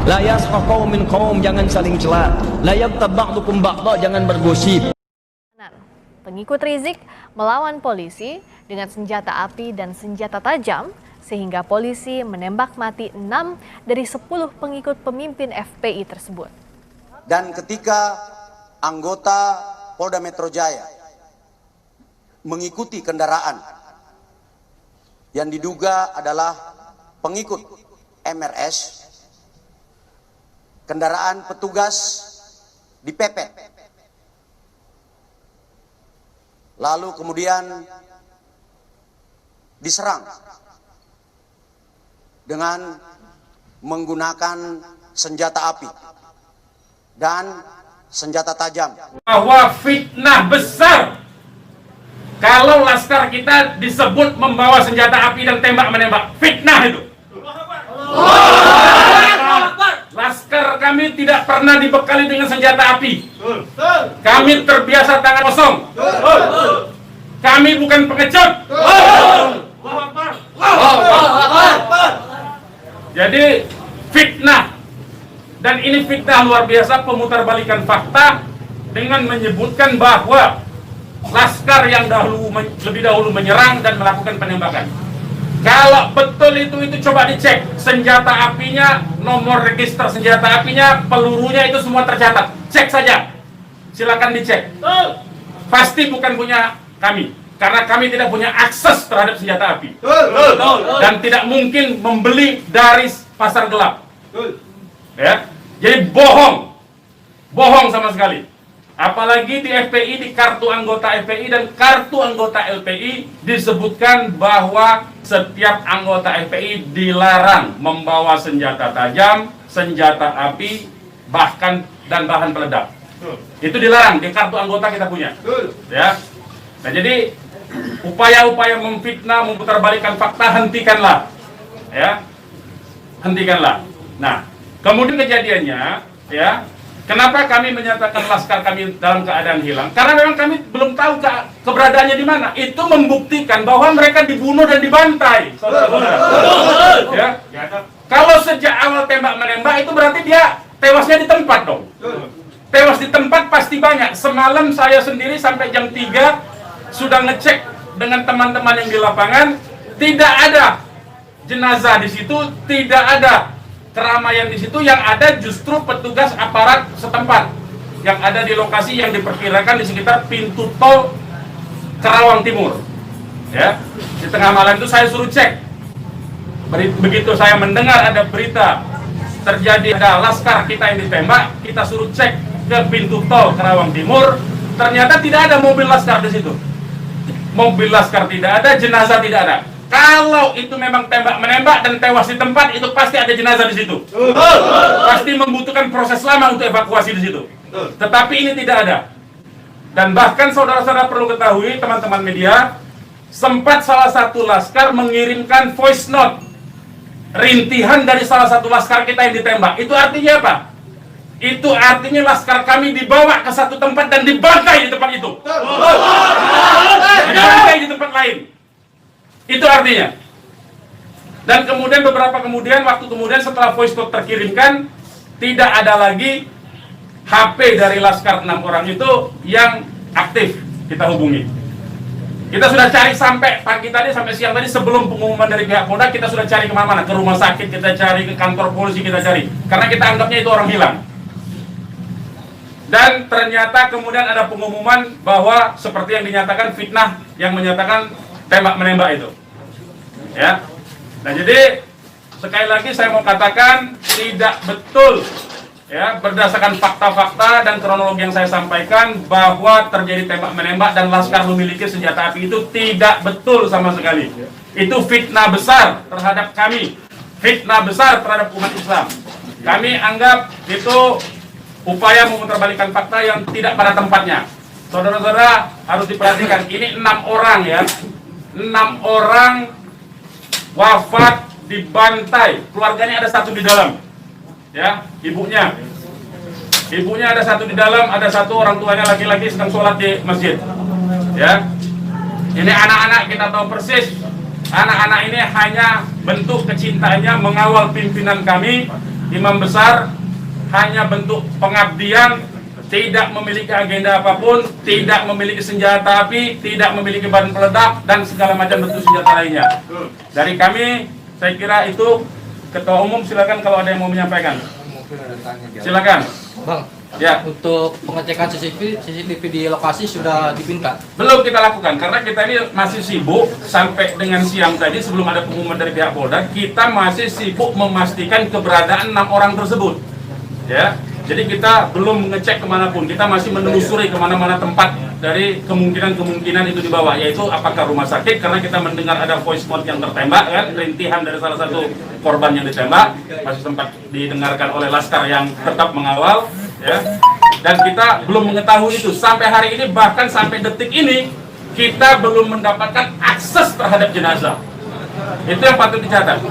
La yaskhar qaum min qaum, jangan saling cela. La yaghtab ba'dukum ba'dha, jangan bergosip. Pengikut Rizik melawan polisi dengan senjata api dan senjata tajam sehingga polisi menembak mati 6 dari 10 pengikut pemimpin FPI tersebut. Dan ketika anggota Polda Metro Jaya mengikuti kendaraan yang diduga adalah pengikut MRS, kendaraan petugas dipepet. Lalu kemudian diserang dengan menggunakan senjata api dan senjata tajam. Bahwa fitnah besar kalau laskar kita disebut membawa senjata api dan tembak-menembak. Fitnah itu. Laskar kami tidak pernah dibekali dengan senjata api. Kami terbiasa tangan kosong. Kami bukan pengecut. Jadi fitnah. Dan ini fitnah luar biasa, pemutarbalikan fakta dengan menyebutkan bahwa laskar yang lebih dahulu menyerang dan melakukan penembakan. Kalau betul itu coba dicek senjata apinya, nomor register senjata apinya, pelurunya itu semua tercatat. Cek saja, silakan dicek. Pasti bukan punya kami, karena kami tidak punya akses terhadap senjata api dan tidak mungkin membeli dari pasar gelap. Ya, jadi bohong sama sekali. Apalagi di FPI, di kartu anggota FPI dan kartu anggota LPI disebutkan bahwa setiap anggota FPI dilarang membawa senjata tajam, senjata api, bahkan dan bahan peledak. Itu dilarang di kartu anggota kita punya. Ya. Nah, jadi upaya-upaya memfitnah, memutarbalikkan fakta hentikanlah. Ya. Hentikanlah. Nah, kemudian kejadiannya, ya. Kenapa kami menyatakan laskar kami dalam keadaan hilang? Karena memang kami belum tahu keberadaannya di mana. Itu membuktikan bahwa mereka dibunuh dan dibantai, saudara-saudara. Ya. Kalau sejak awal tembak menembak itu berarti dia tewasnya di tempat dong. Tewas di tempat pasti banyak. Semalam saya sendiri sampai jam 3 sudah ngecek dengan teman-teman yang di lapangan, tidak ada jenazah di situ, tidak ada keramaian di situ, yang ada justru petugas aparat setempat yang ada di lokasi yang diperkirakan di sekitar pintu tol Karawang Timur. Ya, di tengah malam itu saya suruh cek. Begitu saya mendengar ada berita terjadi ada laskar kita yang ditembak, kita suruh cek ke pintu tol Karawang Timur. Ternyata tidak ada mobil laskar di situ. Mobil laskar tidak ada, jenazah tidak ada. Kalau itu memang tembak-menembak dan tewas di tempat, itu pasti ada jenazah di situ. Pasti membutuhkan proses lama untuk evakuasi di situ. Tetapi ini tidak ada. Dan bahkan saudara-saudara perlu ketahui, teman-teman media, sempat salah satu laskar mengirimkan voice note rintihan dari salah satu laskar kita yang ditembak. Itu artinya apa? Itu artinya laskar kami dibawa ke satu tempat dan dibantai di tempat itu. Dibantai di tempat lain. Itu artinya. Dan kemudian waktu kemudian setelah voice note terkirimkan, tidak ada lagi HP dari laskar 6 orang itu yang aktif kita hubungi. Kita sudah cari sampai pagi tadi, sampai siang tadi sebelum pengumuman dari pihak Polda, kita sudah cari kemana-mana, ke rumah sakit kita cari, ke kantor polisi kita cari, karena kita anggapnya itu orang hilang. Dan ternyata kemudian ada pengumuman bahwa seperti yang dinyatakan fitnah, yang menyatakan tembak menembak itu. Ya. Nah, jadi sekali lagi saya mau katakan tidak betul, ya, berdasarkan fakta-fakta dan kronologi yang saya sampaikan bahwa terjadi tembak menembak dan laskar memiliki senjata api, itu tidak betul sama sekali. Itu fitnah besar terhadap kami, fitnah besar terhadap umat Islam. Kami anggap itu upaya memutarbalikkan fakta yang tidak pada tempatnya. Saudara-saudara harus diperhatikan, ini 6 orang, ya, 6 orang wafat dibantai. Keluarganya ada 1 di dalam, ya, ibunya ada 1 di dalam, ada 1 orang tuanya laki-laki sedang sholat di masjid. Ya, ini anak-anak kita tahu persis. Anak-anak ini hanya bentuk kecintaannya mengawal pimpinan kami imam besar hanya bentuk pengabdian, tidak memiliki agenda apapun, tidak memiliki senjata api, tidak memiliki bahan peledak, dan segala macam bentuk senjata lainnya. Dari kami, saya kira itu. Ketua Umum, silakan kalau ada yang mau menyampaikan. Silakan. Bang, Ya. untuk pengecekan CCTV di lokasi sudah dipinta. Belum kita lakukan karena kita ini masih sibuk sampai dengan siang tadi sebelum ada pengumuman dari pihak Polda, kita masih sibuk memastikan keberadaan 6 orang tersebut. Ya. Jadi kita belum mengecek kemanapun, kita masih menelusuri kemana-mana tempat dari kemungkinan-kemungkinan itu dibawa, yaitu apakah rumah sakit, karena kita mendengar ada voice note yang tertembak, kan, rintihan dari salah satu korban yang ditembak, masih sempat didengarkan oleh Laskar yang tetap mengawal, ya. Dan kita belum mengetahui itu, sampai hari ini, bahkan sampai detik ini, kita belum mendapatkan akses terhadap jenazah. Itu yang patut dicatat.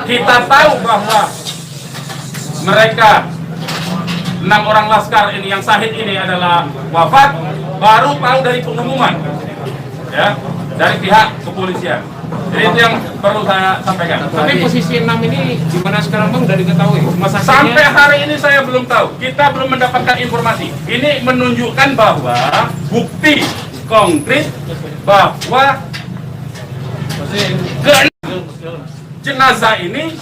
Kita tahu bahwa mereka 6 orang Laskar ini yang syahid ini adalah wafat, baru tahu dari pengumuman, ya, dari pihak kepolisian. Jadi itu yang perlu saya sampaikan. Tapi posisi 6 ini di mana sekarang Bang, udah diketahui? Sampai hari ini saya belum tahu. Kita belum mendapatkan informasi. Ini menunjukkan bahwa bukti konkret bahwa jenazah ini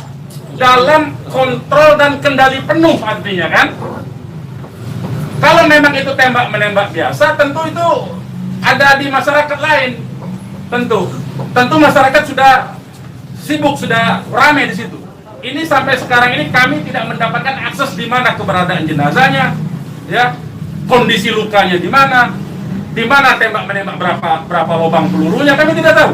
dalam kontrol dan kendali penuh, artinya kan. Kalau memang itu tembak-menembak biasa, tentu itu ada di masyarakat lain. Tentu masyarakat sudah sibuk, sudah ramai di situ. Ini sampai sekarang ini kami tidak mendapatkan akses di mana keberadaan jenazahnya, ya, kondisi lukanya di mana tembak-menembak, berapa lubang pelurunya, kami tidak tahu.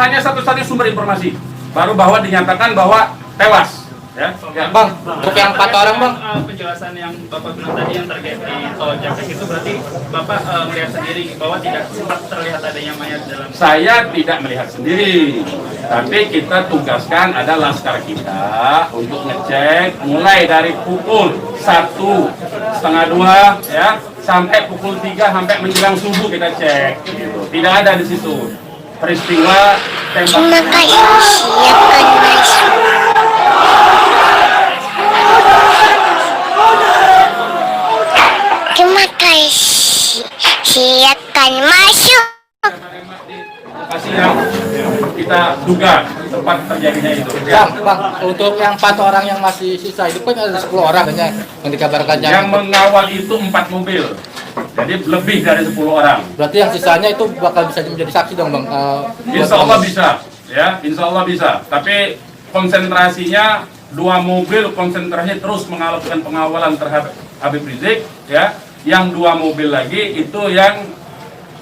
Hanya satu-satunya sumber informasi, baru bahwa dinyatakan bahwa tewas. Ya. Bang, untuk yang 4 orang Bang. Penjelasan yang Bapak bilang tadi yang terkait di tol Jakek itu berarti Bapak melihat sendiri bahwa tidak sempat terlihat adanya mayat dalam. Saya tidak melihat sendiri, tapi kita tugaskan ada Laskar kita untuk ngecek mulai dari pukul 1:30 ya sampai pukul 3 sampai menjelang subuh kita cek. Gitu. Tidak ada di situ peristiwa tembak. Maka siapkan masuk. Terima kasih. Siapkan masuk. Lokasi yang kita duga tempat terjadinya itu. Bang, untuk yang 4 orang yang masih sisa itu kan ada 10 orang kayaknya yang dikabarkan Yang mengawal itu 4 mobil. Jadi lebih dari 10 orang. Berarti yang sisanya itu bakal bisa menjadi saksi dong Bang. Insya Allah bisa, ya, Insya Allah bisa. Tapi konsentrasinya 2 mobil konsentrasinya terus melakukan pengawalan terhadap Habib Rizik, ya. Yang 2 mobil lagi itu yang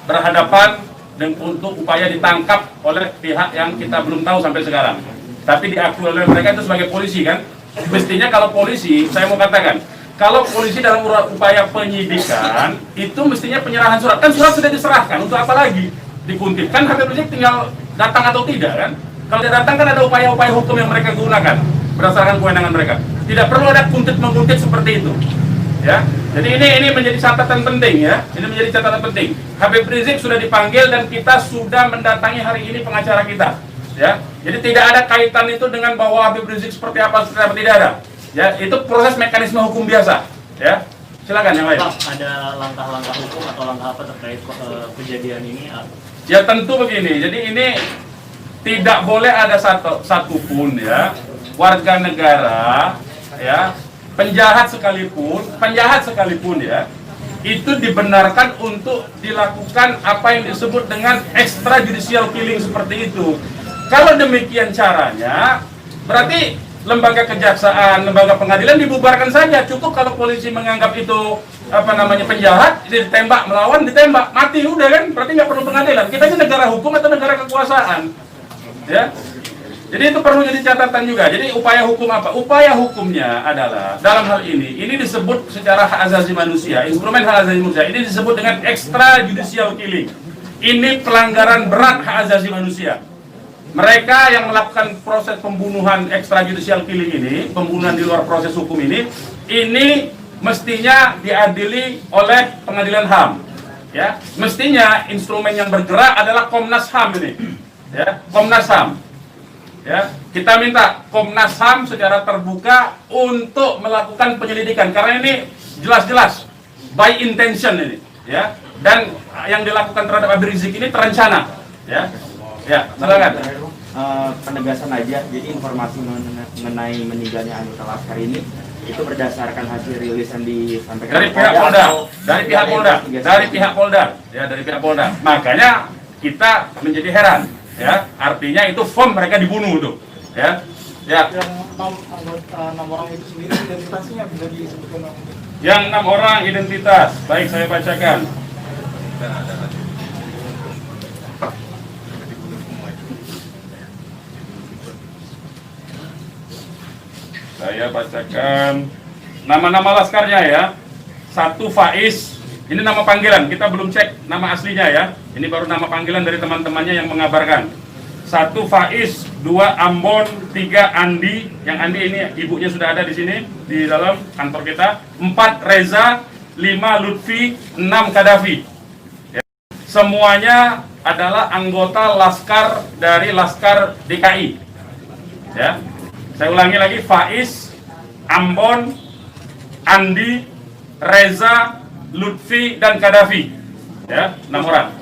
berhadapan dan untuk upaya ditangkap oleh pihak yang kita belum tahu sampai sekarang. Tapi diakui oleh mereka itu sebagai polisi kan. Mestinya kalau polisi, saya mau katakan, kalau polisi dalam upaya penyidikan itu mestinya penyerahan surat. Kan surat sudah diserahkan, untuk apa lagi dikuntit? Kan Habib Rizik tinggal datang atau tidak kan? Kalau dia datang kan ada upaya-upaya hukum yang mereka gunakan berdasarkan kewenangan mereka. Tidak perlu ada kuntit-mengkuntit seperti itu. Ya, jadi ini menjadi catatan penting ya. Ini menjadi catatan penting. Habib Rizik sudah dipanggil dan kita sudah mendatangi hari ini pengacara kita. Ya, jadi tidak ada kaitan itu dengan bahwa Habib Rizik seperti apa, tidak ada. Ya, itu proses mekanisme hukum biasa. Ya, silakan yang lain. Pak, ada langkah-langkah hukum atau langkah apa terkait kejadian ini? Ya tentu begini. Jadi ini tidak boleh ada satupun ya warga negara ya. Penjahat sekalipun ya, itu dibenarkan untuk dilakukan apa yang disebut dengan extrajudicial killing seperti itu. Kalau demikian caranya, berarti lembaga kejaksaan, lembaga pengadilan dibubarkan saja. Cukup kalau polisi menganggap itu penjahat, ditembak, melawan, ditembak, mati udah kan, berarti nggak perlu pengadilan. Kita ini negara hukum atau negara kekuasaan, ya. Jadi itu perlu jadi catatan juga. Jadi upaya hukum apa? Upaya hukumnya adalah dalam hal ini disebut secara hak asasi manusia, instrumen hak asasi manusia. Ini disebut dengan extrajudicial killing. Ini pelanggaran berat hak asasi manusia. Mereka yang melakukan proses pembunuhan extrajudicial killing ini, pembunuhan di luar proses hukum ini mestinya diadili oleh pengadilan HAM. Ya, mestinya instrumen yang bergerak adalah Komnas HAM ini. Ya, Komnas HAM. Ya, kita minta Komnas HAM secara terbuka untuk melakukan penyelidikan karena ini jelas-jelas by intention ini, ya. Dan yang dilakukan terhadap Habib Rizik ini terencana, ya. Ya, silakan. Penegasan aja, jadi informasi mengenai meninggalnya anggota Laskar ini itu berdasarkan hasil rilis yang disampaikan Dari pihak Polda, dari pihak Polda, ya dari pihak Polda. Makanya kita menjadi heran. Ya, artinya itu firm mereka dibunuh tuh, ya. Ya. Yang 6 orang itu sendiri identitasnya bisa disebutkan. Yang 6 orang identitas, baik saya bacakan. Saya bacakan nama-nama laskarnya ya. 1 Faiz. Ini nama panggilan, kita belum cek nama aslinya ya. Ini baru nama panggilan dari teman-temannya yang mengabarkan. 1 Faiz, 2 Ambon, 3 Andi. Yang Andi ini ibunya sudah ada di sini di dalam kantor kita. 4 Reza, 5 Lutfi, 6 Kadafi. Ya. Semuanya adalah anggota Laskar dari Laskar DKI. Ya. Saya ulangi lagi, Faiz, Ambon, Andi, Reza, Lutfi dan Kadafi, ya 6 orang.